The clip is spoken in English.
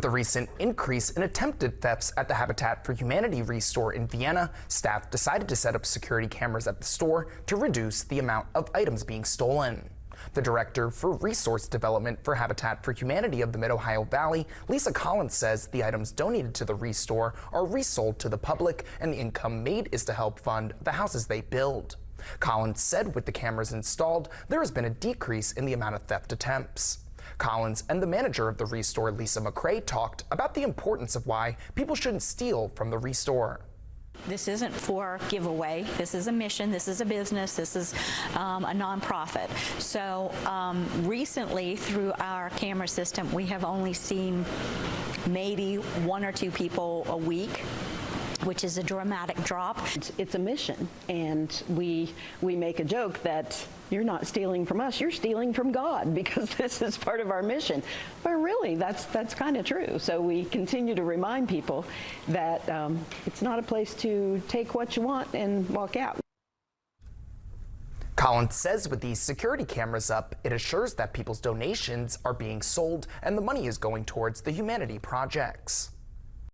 With the recent increase in attempted thefts at the Habitat for Humanity ReStore in Vienna, staff decided to set up security cameras at the store to reduce the amount of items being stolen. The director for resource development for Habitat for Humanity of the Mid-Ohio Valley, Lisa Collins, says the items donated to the ReStore are resold to the public, and the income made is to help fund the houses they build. Collins said with the cameras installed, there has been a decrease in the amount of theft attempts. Collins and the manager of the ReStore, Lisa McCrae, talked about the importance of why people shouldn't steal from the ReStore. This isn't for giveaway. This is a mission. This is a business. This is a nonprofit. So recently, through our camera system, we have only seen maybe 1 or 2 people a week, which is a dramatic drop. It's a mission, and we make a joke that you're not stealing from us, you're stealing from God, because this is part of our mission. But really, that's kind of true. So we continue to remind people that it's not a place to take what you want and walk out. Collins says with these security cameras up, it assures that people's donations are being sold and the money is going towards the humanity projects.